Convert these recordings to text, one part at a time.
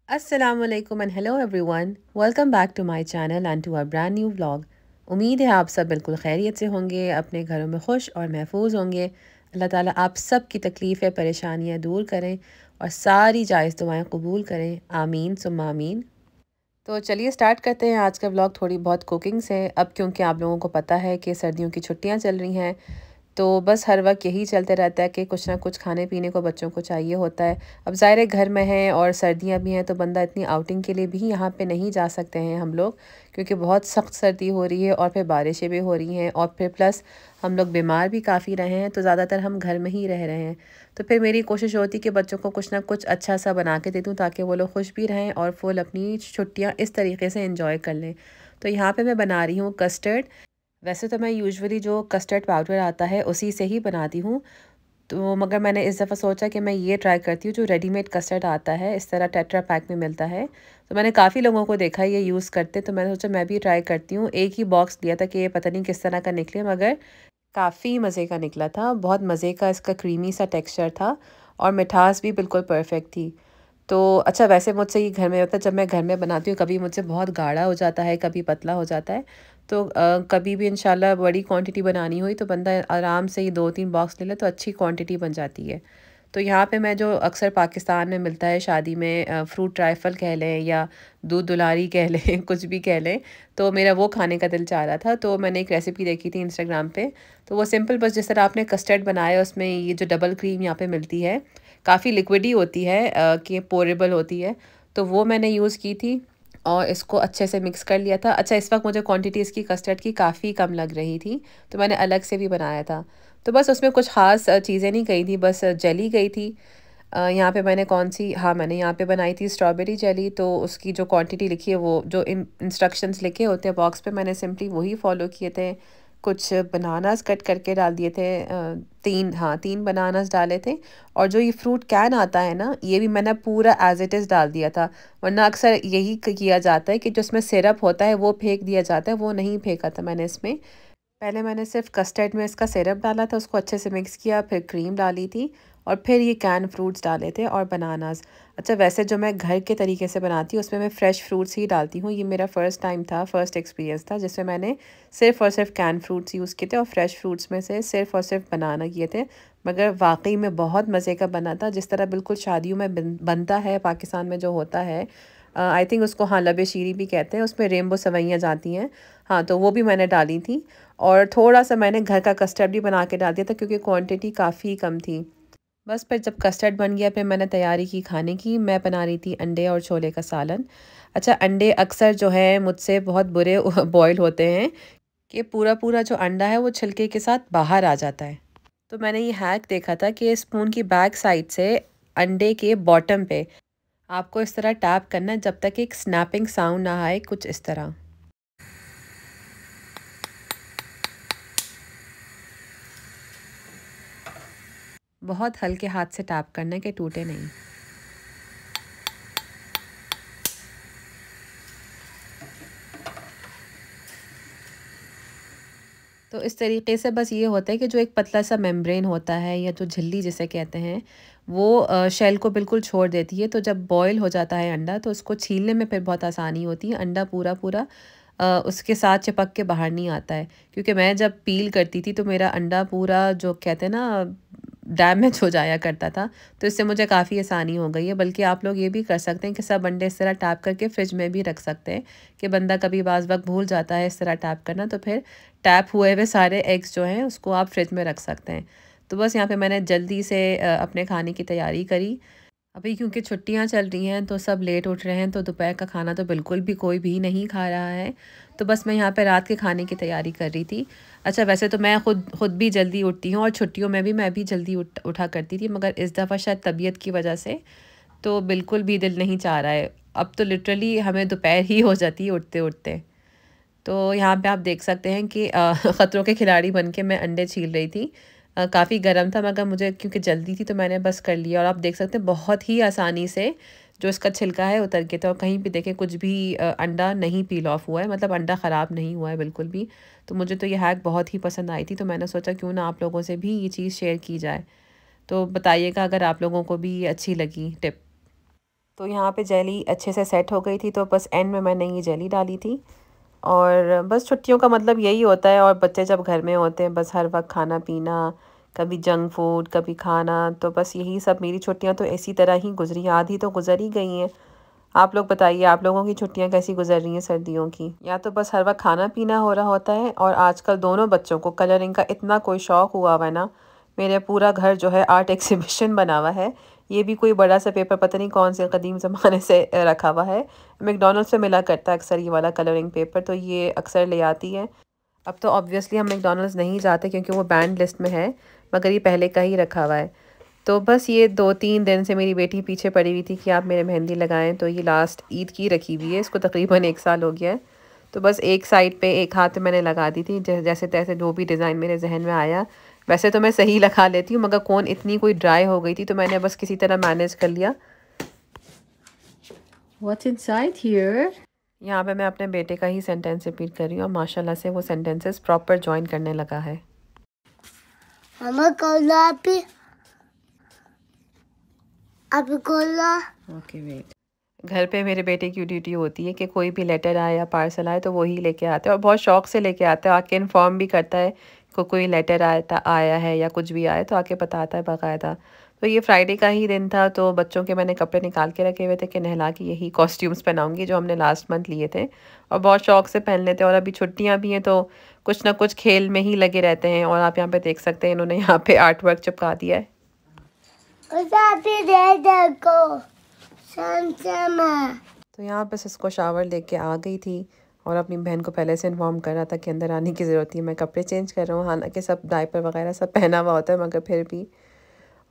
Assalamualaikum and hello everyone. Welcome back to my channel and to our brand new vlog. उम्मीद है आप सब बिल्कुल खैरियत से होंगे, अपने घरों में खुश और महफूज होंगे। अल्लाह ताला आप सब की तकलीफ़ें परेशानियां दूर करें और सारी जायज़ दुआएं कबूल करें। आमीन सुम्मा आमीन। तो चलिए स्टार्ट करते हैं आज का व्लॉग थोड़ी बहुत कुकिंग से। अब क्योंकि आप लोगों को पता है कि सर्दियों की छुट्टियां चल रही हैं, तो बस हर वक्त यही चलते रहता है कि कुछ ना कुछ खाने पीने को बच्चों को चाहिए होता है। अब ज़ाहिर है घर में हैं और सर्दियां भी हैं, तो बंदा इतनी आउटिंग के लिए भी यहाँ पे नहीं जा सकते हैं हम लोग, क्योंकि बहुत सख्त सर्दी हो रही है और फिर बारिशें भी हो रही हैं और फिर प्लस हम लोग बीमार भी काफ़ी रहे हैं, तो ज़्यादातर हम घर में ही रह रहे हैं। तो फिर मेरी कोशिश होती कि बच्चों को कुछ ना कुछ अच्छा सा बना के दे दूँ ताकि वो लोग खुश भी रहें और फुल अपनी छुट्टियाँ इस तरीके से इंजॉय कर लें। तो यहाँ पे मैं बना रही हूँ कस्टर्ड। वैसे तो मैं यूजुअली जो कस्टर्ड पाउडर आता है उसी से ही बनाती हूँ, तो मगर मैंने इस दफ़ा सोचा कि मैं ये ट्राई करती हूँ जो रेडीमेड कस्टर्ड आता है, इस तरह टेट्रा पैक में मिलता है। तो मैंने काफ़ी लोगों को देखा है ये यूज़ करते, तो मैंने सोचा मैं भी ट्राई करती हूँ। एक ही बॉक्स लिया था कि ये पता नहीं किस तरह का निकले, मगर काफ़ी मज़े का निकला था। बहुत मज़े का इसका क्रीमी सा टेक्सचर था और मिठास भी बिल्कुल परफेक्ट थी। तो अच्छा, वैसे मुझसे ये घर में होता है, जब मैं घर में बनाती हूँ कभी मुझसे बहुत गाढ़ा हो जाता है, कभी पतला हो जाता है। तो कभी भी इंशाल्लाह बड़ी क्वांटिटी बनानी हुई तो बंदा आराम से ही 2-3 बॉक्स ले ले तो अच्छी क्वांटिटी बन जाती है। तो यहाँ पे मैं जो अक्सर पाकिस्तान में मिलता है शादी में, फ्रूट ट्राइफल कह लें या दूध दुलारी कह लें कुछ भी कह लें, तो मेरा वो खाने का दिल चाह रहा था। तो मैंने एक रेसिपी देखी थी इंस्टाग्राम पे, तो वो सिंपल बस जिस तरह आपने कस्टर्ड बनाया उसमें ये जो डबल क्रीम यहाँ पे मिलती है, काफ़ी लिक्विडी होती है, कि पोरेबल होती है, तो वो मैंने यूज़ की थी और इसको अच्छे से मिक्स कर लिया था। अच्छा, इस वक्त मुझे क्वांटिटी इसकी कस्टर्ड की काफ़ी कम लग रही थी, तो मैंने अलग से भी बनाया था। तो बस उसमें कुछ ख़ास चीज़ें नहीं गई थी, बस जेली गई थी। यहाँ पे मैंने कौन सी, हाँ, मैंने यहाँ पे बनाई थी स्ट्रॉबेरी जेली, तो उसकी जो क्वांटिटी लिखी है, वो जो इंस्ट्रक्शंस लिखे होते हैं बॉक्स पे, मैंने सिंपली वही फॉलो किए थे। कुछ बनानास कट करके डाल दिए थे, 3, हाँ, 3 बनानास डाले थे। और जो ये फ्रूट कैन आता है ना, ये भी मैंने पूरा एज इट इज़ डाल दिया था। वरना अक्सर यही किया जाता है कि जो इसमें सिरप होता है वो फेंक दिया जाता है, वो नहीं फेंका था मैंने इसमें। पहले मैंने सिर्फ कस्टर्ड में इसका सिरप डाला था, उसको अच्छे से मिक्स किया, फिर क्रीम डाली थी और फिर ये कैन फ्रूट्स डाले थे और बनानास। अच्छा, वैसे जो मैं घर के तरीके से बनाती हूँ उसमें मैं फ़्रेश फ्रूट्स ही डालती हूँ। ये मेरा फ़र्स्ट टाइम था, फ़र्स्ट एक्सपीरियंस था जिसमें मैंने सिर्फ़ और सिर्फ कैन फ्रूट्स यूज़ किए थे और फ्रेश फ्रूट्स में से सिर्फ़ और सिर्फ बनाना किए थे। मगर वाक़ई में बहुत मज़े का बना था, जिस तरह बिल्कुल शादियों में बनता है पाकिस्तान में जो होता है। आई थिंक उसको, हाँ, लबे शीरी भी कहते हैं, उसमें रेनबो सेवइयाँ जाती हैं। हाँ, तो वो भी मैंने डाली थी और थोड़ा-सा मैंने घर का कस्टर्ड भी बना के डाल दिया था क्योंकि क्वांटिटी काफ़ी कम थी। बस फिर जब कस्टर्ड बन गया फिर मैंने तैयारी की खाने की। मैं बना रही थी अंडे और छोले का सालन। अच्छा, अंडे अक्सर जो है मुझसे बहुत बुरे बॉयल होते हैं कि पूरा-पूरा जो अंडा है वो छिलके के साथ बाहर आ जाता है। तो मैंने ये हैक देखा था कि स्पून की बैक साइड से अंडे के बॉटम पे आपको इस तरह टैप करना है जब तक एक स्नैपिंग साउंड ना आए, कुछ इस तरह। बहुत हल्के हाथ से टैप करना है कि टूटे नहीं। तो इस तरीके से बस ये होता है कि जो एक पतला सा मेम्ब्रेन होता है या जो झिल्ली जिसे कहते हैं, वो शेल को बिल्कुल छोड़ देती है। तो जब बॉयल हो जाता है अंडा तो उसको छीलने में फिर बहुत आसानी होती है। अंडा पूरा पूरा उसके साथ चिपक के बाहर नहीं आता है, क्योंकि मैं जब पील करती थी तो मेरा अंडा पूरा जो कहते हैं ना डैमेज हो जाया करता था। तो इससे मुझे काफ़ी आसानी हो गई है। बल्कि आप लोग ये भी कर सकते हैं कि सब अंडे इस तरह टैप करके फ्रिज में भी रख सकते हैं, कि बंदा कभी बाज़ वक़्त भूल जाता है इस तरह टैप करना, तो फिर टैप हुए हुए सारे एग्स जो हैं उसको आप फ्रिज में रख सकते हैं। तो बस यहाँ पे मैंने जल्दी से अपने खाने की तैयारी करी। अभी क्योंकि छुट्टियां चल रही हैं तो सब लेट उठ रहे हैं, तो दोपहर का खाना तो बिल्कुल भी कोई भी नहीं खा रहा है। तो बस मैं यहाँ पे रात के खाने की तैयारी कर रही थी। अच्छा, वैसे तो मैं खुद भी जल्दी उठती हूँ और छुट्टियों में भी मैं भी जल्दी उठा करती थी, मगर इस दफ़ा शायद तबीयत की वजह से तो बिल्कुल भी दिल नहीं चाह रहा है। अब तो लिटरली हमें दोपहर ही हो जाती है उठते उठते। तो यहाँ पे आप देख सकते हैं कि ख़तरों के खिलाड़ी बन के मैं अंडे छील रही थी। काफ़ी गर्म था मगर मुझे क्योंकि जल्दी थी तो मैंने बस कर लिया। और आप देख सकते हैं बहुत ही आसानी से जो इसका छिलका है उतर गया था और कहीं भी देखें कुछ भी अंडा नहीं पील ऑफ हुआ है, मतलब अंडा ख़राब नहीं हुआ है बिल्कुल भी। तो मुझे तो ये हैक बहुत ही पसंद आई थी, तो मैंने सोचा क्यों ना आप लोगों से भी ये चीज़ शेयर की जाए। तो बताइएगा अगर आप लोगों को भी ये अच्छी लगी टिप। तो यहाँ पे जेली अच्छे से सेट हो गई थी, तो बस एंड में मैंने ये जेली डाली थी। और बस छुट्टियों का मतलब यही होता है, और बच्चे जब घर में होते हैं बस हर वक्त खाना पीना, कभी जंक फूड कभी खाना, तो बस यही सब। मेरी छुट्टियां तो इसी तरह ही गुजरी, आधी तो गुजर ही गई हैं। आप लोग बताइए, आप लोगों की छुट्टियां कैसी गुजर रही हैं सर्दियों की? या तो बस हर वक्त खाना पीना हो रहा होता है, और आजकल दोनों बच्चों को कलरिंग का इतना कोई शौक़ हुआ हुआ है ना। मेरे पूरा घर जो है आर्ट एग्जीबिशन बना हुआ है। ये भी कोई बड़ा सा पेपर पता नहीं कौन से कदीम ज़माने से रखा हुआ है। मैकडॉनल्ड्स से मिला करता है अक्सर ये वाला कलरिंग पेपर, तो ये अक्सर ले आती है। अब तो ऑब्वियसली हम मैकडॉनल्ड्स नहीं जाते क्योंकि वो बैंड लिस्ट में है, मगर ये पहले का ही रखा हुआ है। तो बस ये 2-3 दिन से मेरी बेटी पीछे पड़ी हुई थी कि आप मेरे मेहंदी लगाएं, तो ये लास्ट ईद की रखी हुई है, इसको तकरीबन 1 साल हो गया है। तो बस एक साइड पे एक हाथ पे मैंने लगा दी थी, जैसे तैसे जो भी डिज़ाइन मेरे जहन में आया। वैसे तो मैं सही लगा लेती हूँ, मगर कौन इतनी कोई ड्राई हो गई थी, तो मैंने बस किसी तरह मैनेज कर लिया। What's inside here? यहाँ पे मैं अपने बेटे का ही सेंटेंस रिपीट कर रही हूँ, और माशाल्लाह से वो सेंटेंसेस प्रॉपर जॉइन करने लगा है। Okay wait. घर पे मेरे बेटे की ड्यूटी होती है कि कोई भी लेटर आए या पार्सल आए तो वो ही लेके आता है, और बहुत शौक से लेके आता है। आके इन्फॉर्म भी करता है को कोई लेटर आया है या कुछ भी आया तो आके बताता है बाकायदा। तो ये फ्राइडे का ही दिन था, तो बच्चों के मैंने कपड़े निकाल के रखे हुए थे कि नहला के यही कॉस्ट्यूम्स पहनाऊंगी जो हमने लास्ट मंथ लिए थे, और बहुत शौक से पहन लेते हैं। और अभी छुट्टियां भी हैं तो कुछ ना कुछ खेल में ही लगे रहते हैं। और आप यहाँ पे देख सकते हैं इन्होंने यहाँ पे आर्ट वर्क चिपका दिया है। तो यहाँ बस इसको शावर लेके आ गई थी, और अपनी बहन को पहले से इन्फॉर्म कर रहा था कि अंदर आने की ज़रूरत है, मैं कपड़े चेंज कर रहा हूँ। हालांकि सब डायपर वगैरह सब पहना हुआ होता है, मगर फिर भी।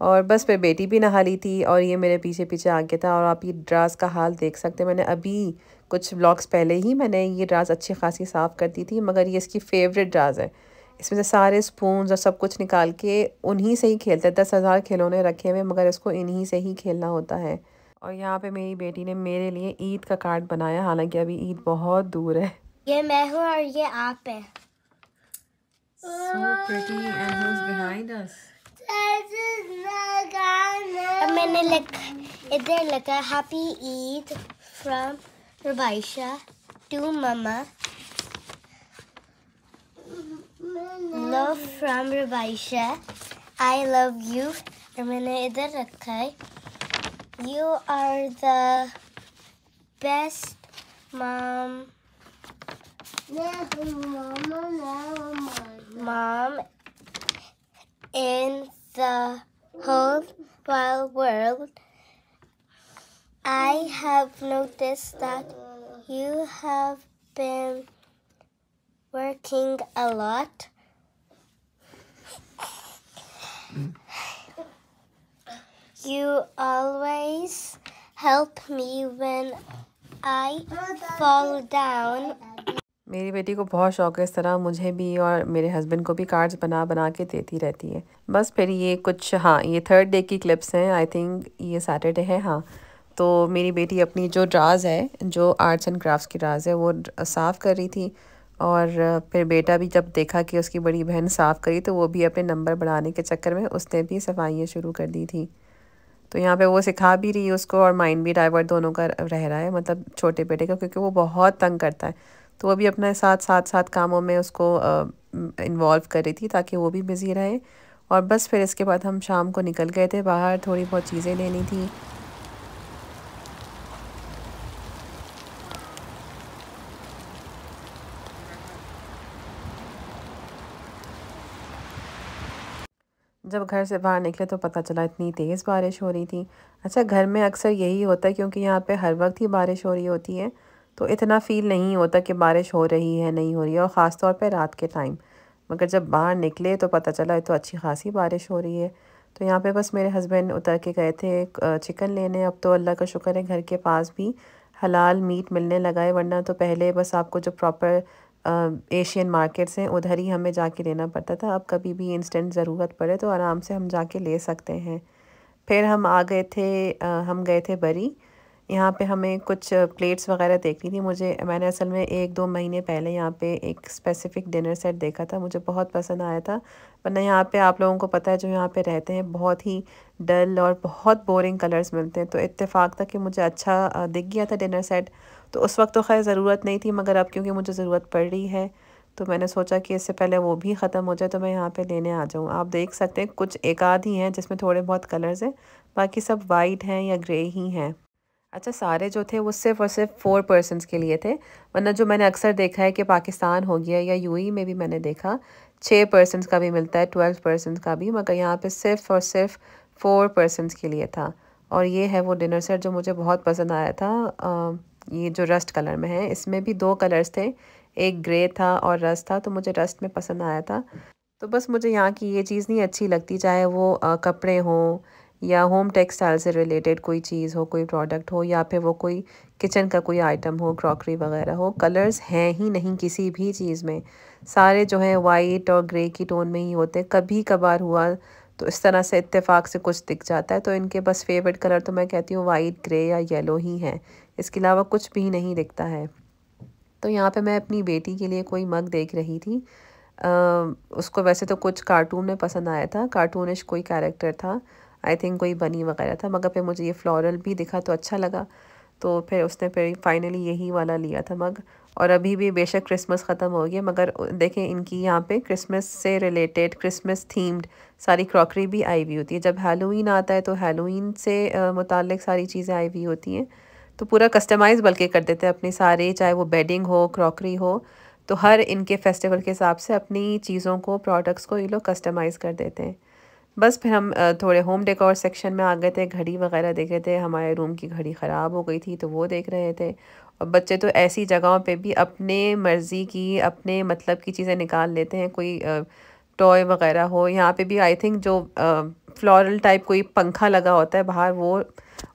और बस फिर बेटी भी नहा ली थी, और ये मेरे पीछे पीछे आ गया था। और आप ये ड्रास का हाल देख सकते हैं, मैंने अभी कुछ व्लॉग्स पहले ही मैंने ये ड्रास अच्छी खासी साफ़ कर दी थी, मगर ये इसकी फेवरेट ड्रास है। इसमें से सारे स्पून्स और सब कुछ निकाल के उन्हीं से ही खेलते हैं। 10,000 खिलौने रखे हुए, मगर इसको इन्हीं से ही खेलना होता है। और यहाँ पे मेरी बेटी ने मेरे लिए ईद का कार्ड बनाया, हालांकि अभी ईद बहुत दूर है। ये मैं हूँ और ये आप है। So pretty, and who's behind us? अब मैंने इधर लिखा happy Eid from Rubaisha to mamma, love from Rubaisha, I love you. और मैंने इधर रखा है You are the best mom in the whole wide world. I have noticed that you have been working a lot. You always help me when I fall down. मेरी बेटी को बहुत शौक है इस तरह, मुझे भी और मेरे हस्बैंड को भी कार्ड्स बना बना के देती रहती है। बस फिर ये कुछ, हाँ ये 3rd डे की क्लिप्स हैं, आई थिंक ये सैटरडे है। हाँ, तो मेरी बेटी अपनी जो ड्राज है, जो आर्ट्स एंड क्राफ्ट्स की ड्राज है, वो साफ़ कर रही थी। और फिर बेटा भी जब देखा कि उसकी बड़ी बहन साफ़ करी, तो वो भी अपने नंबर बढ़ाने के चक्कर में उसने भी सफाइयाँ शुरू कर दी थी। तो यहाँ पे वो सिखा भी रही है उसको, और माइंड भी डाइवर्ट दोनों का रह रहा है, मतलब छोटे बेटे का, क्योंकि वो बहुत तंग करता है। तो वो भी अपने साथ कामों में उसको इन्वॉल्व कर रही थी ताकि वो भी बिज़ी रहे। और बस फिर इसके बाद हम शाम को निकल गए थे बाहर, थोड़ी बहुत चीज़ें लेनी थी। जब घर से बाहर निकले तो पता चला इतनी तेज़ बारिश हो रही थी। अच्छा, घर में अक्सर यही होता है क्योंकि यहाँ पे हर वक्त ही बारिश हो रही होती है, तो इतना फ़ील नहीं होता कि बारिश हो रही है नहीं हो रही है, और ख़ास तौर पे रात के टाइम। मगर जब बाहर निकले तो पता चला तो अच्छी खासी बारिश हो रही है। तो यहाँ पे बस मेरे हस्बैंड उतर के गए थे चिकन लेने। अब तो अल्लाह का शुक्र है घर के पास भी हलाल मीट मिलने लगा है, वरना तो पहले बस आपको जो प्रॉपर एशियन मार्केट्स हैं उधर ही हमें जाके लेना पड़ता था। अब कभी भी इंस्टेंट ज़रूरत पड़े तो आराम से हम जाके ले सकते हैं। फिर हम आ गए थे हम गए थे बरी। यहाँ पे हमें कुछ प्लेट्स वगैरह देखनी थी मुझे। मैंने असल में 1-2 महीने पहले यहाँ पे एक स्पेसिफ़िक डिनर सेट देखा था, मुझे बहुत पसंद आया था। वरना यहाँ पे आप लोगों को पता है जो यहाँ पे रहते हैं बहुत ही डल और बहुत बोरिंग कलर्स मिलते हैं। तो इत्तेफ़ाक था कि मुझे अच्छा दिख गया था डिनर सेट। तो उस वक्त तो खैर ज़रूरत नहीं थी, मगर अब क्योंकि मुझे ज़रूरत पड़ रही है तो मैंने सोचा कि इससे पहले वो भी ख़त्म हो जाए तो मैं यहाँ पे लेने आ जाऊँ। आप देख सकते हैं कुछ एक आध ही हैं जिसमें थोड़े बहुत कलर्स हैं, बाकी सब वाइट हैं या ग्रे ही हैं। अच्छा, सारे जो थे वो सिर्फ़ और सिर्फ 4 पर्सन्स के लिए थे। वरना जो मैंने अक्सर देखा है कि पाकिस्तान हो गया या यूएई में भी मैंने देखा 6 पर्सन्स का भी मिलता है, 12 पर्सन्स का भी, मगर यहाँ पे सिर्फ़ और सिर्फ 4 पर्सन्स के लिए था। और ये है वो डिनर सेट जो मुझे बहुत पसंद आया था। ये जो रस्ट कलर में है, इसमें भी 2 कलर्स थे, एक ग्रे था और रस्ट था, तो मुझे रस्ट में पसंद आया था। तो बस मुझे यहाँ की ये चीज़ नहीं अच्छी लगती, चाहे वो कपड़े हों या होम टेक्सटाइल से रिलेटेड कोई चीज़ हो, कोई प्रोडक्ट हो, या फिर वो कोई किचन का कोई आइटम हो, क्रॉकरी वगैरह हो, कलर्स हैं ही नहीं किसी भी चीज़ में। सारे जो हैं वाइट और ग्रे की टोन में ही होते हैं। कभी कभार हुआ तो इस तरह से इत्तेफाक से कुछ दिख जाता है, तो इनके बस फेवरेट कलर तो मैं कहती हूँ वाइट, ग्रे या येलो ही हैं। इसके अलावा कुछ भी नहीं दिखता है। तो यहाँ पे मैं अपनी बेटी के लिए कोई मग देख रही थी। अ, उसको वैसे तो कुछ कार्टून में पसंद आया था, कार्टूनिश कोई कैरेक्टर था, आई थिंक कोई बनी वगैरह था, मगर फिर मुझे ये फ्लोरल भी दिखा तो अच्छा लगा। तो फिर उसने फिर फाइनली यही वाला लिया था मग। और अभी भी बेशक क्रिसमस ख़त्म हो गया, मगर देखें इनकी यहाँ पे क्रिसमस से रिलेटेड, क्रिसमस थीम्ड सारी क्रॉकरी भी आई हुई होती है। जब हैलोवीन आता है तो हैलोवीन से मुताल्लिक़ सारी चीज़ें आई हुई होती हैं। तो पूरा कस्टमाइज़ बल्कि कर देते हैं अपनी सारे, चाहे वो बेडिंग हो, क्रॉकरी हो, तो हर इनके फेस्टिवल के हिसाब से अपनी चीज़ों को, प्रोडक्ट्स को ये लोग कस्टमाइज़ कर देते हैं। बस फिर हम थोड़े होम डेकोर सेक्शन में आ गए थे, घड़ी वगैरह देख रहे थे। हमारे रूम की घड़ी ख़राब हो गई थी तो वो देख रहे थे। और बच्चे तो ऐसी जगहों पे भी अपने मर्ज़ी की, अपने मतलब की चीज़ें निकाल लेते हैं। कोई टॉय वगैरह हो, यहाँ पे भी आई थिंक जो फ्लोरल टाइप कोई पंखा लगा होता है बाहर, वो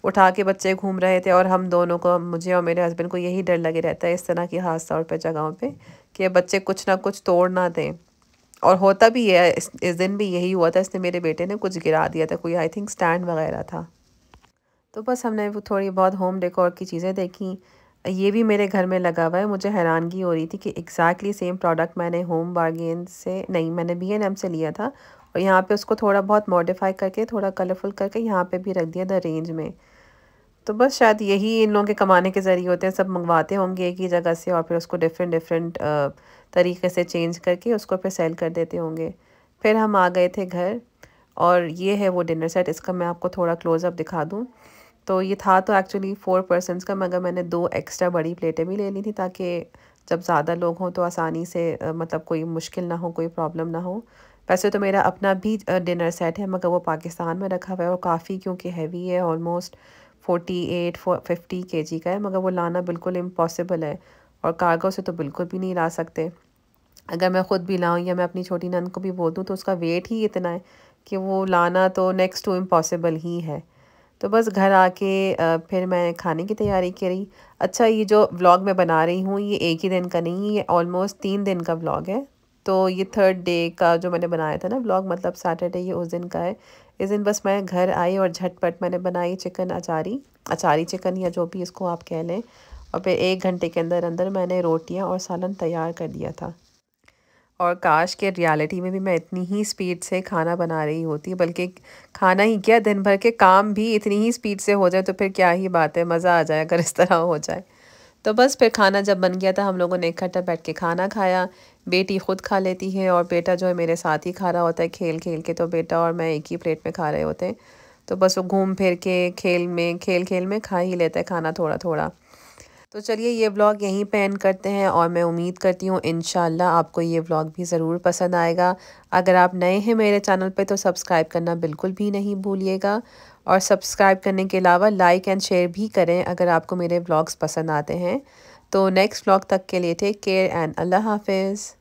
उठा के बच्चे घूम रहे थे। और हम दोनों को, मुझे और मेरे हस्बैंड को, यही डर लगे रहता है इस तरह की ख़ास तौर पे जगहों पे कि बच्चे कुछ ना कुछ तोड़ ना दें। और होता भी है, इस दिन भी यही हुआ था। इसने, मेरे बेटे ने कुछ गिरा दिया था, कोई आई थिंक स्टैंड वगैरह था। तो बस हमने वो थोड़ी बहुत होम डेकोर की चीज़ें देखी। ये भी मेरे घर में लगा हुआ है। मुझे हैरानगी हो रही थी कि एग्जैक्टली सेम प्रोडक्ट मैंने होम बार्गेन से नहीं, मैंने B&M से लिया था, और यहाँ पे उसको थोड़ा बहुत मॉडिफाई करके, थोड़ा कलरफुल करके यहाँ पे भी रख दिया द रेंज में। तो बस शायद यही इन लोगों के कमाने के ज़रिए होते हैं, सब मंगवाते होंगे एक ही जगह से और फिर उसको डिफरेंट डिफरेंट तरीके से चेंज करके उसको फिर सेल कर देते होंगे। फिर हम आ गए थे घर, और ये है वो डिनर सेट। इसका मैं आपको थोड़ा क्लोज़अप दिखा दूँ तो ये था तो एक्चुअली 4 पर्सन्स का, मगर मैंने 2 एक्स्ट्रा बड़ी प्लेटें भी ले ली थी ताकि जब ज़्यादा लोग हों तो आसानी से मतलब कोई मुश्किल ना हो, कोई प्रॉब्लम ना हो। वैसे तो मेरा अपना भी डिनर सेट है, मगर वो पाकिस्तान में रखा हुआ है और काफ़ी क्योंकि हैवी है, ऑलमोस्ट 48-50 केजी का है, मगर वो लाना बिल्कुल इम्पॉसिबल है और कार्गो से तो बिल्कुल भी नहीं ला सकते। अगर मैं ख़ुद भी लाऊं या मैं अपनी छोटी नंद को भी बोल दूं तो उसका वेट ही इतना है कि वो लाना तो नेक्स्ट टू इम्पॉसिबल ही है। तो बस घर आके फिर मैं खाने की तैयारी करी। अच्छा, ये जो व्लॉग मैं बना रही हूँ ये एक ही दिन का नहीं, ये ऑलमोस्ट 3 दिन का व्लॉग है। तो ये 3rd डे का जो मैंने बनाया था ना व्लॉग, मतलब सैटरडे, ये उस दिन का है। इस दिन बस मैं घर आई और झटपट मैंने बनाई चिकन अचारी, अचारी चिकन या जो भी इसको आप कह लें, और फिर 1 घंटे के अंदर अंदर मैंने रोटियां और सालन तैयार कर दिया था। और काश के रियलिटी में भी मैं इतनी ही स्पीड से खाना बना रही होती, बल्कि खाना ही क्या, दिन भर के काम भी इतनी ही स्पीड से हो जाए तो फिर क्या ही बात है, मज़ा आ जाए अगर इस तरह हो जाए। तो बस फिर खाना जब बन गया था हम लोगों ने इकट्ठा बैठ के खाना खाया। बेटी खुद खा लेती है और बेटा जो है मेरे साथ ही खा रहा होता है खेल खेल के, तो बेटा और मैं एक ही प्लेट में खा रहे होते हैं। तो बस वो घूम फिर के खेल खेल में खा ही लेता है खाना थोड़ा थोड़ा। तो चलिए ये व्लॉग यहीं पे एंड करते हैं, और मैं उम्मीद करती हूँ इंशाल्लाह आपको ये व्लॉग भी ज़रूर पसंद आएगा। अगर आप नए हैं मेरे चैनल पे तो सब्सक्राइब करना बिल्कुल भी नहीं भूलिएगा, और सब्सक्राइब करने के अलावा लाइक एंड शेयर भी करें अगर आपको मेरे व्लॉग्स पसंद आते हैं। तो नेक्स्ट व्लॉग तक के लिए टेक केयर एंड अल्लाह हाफिज़।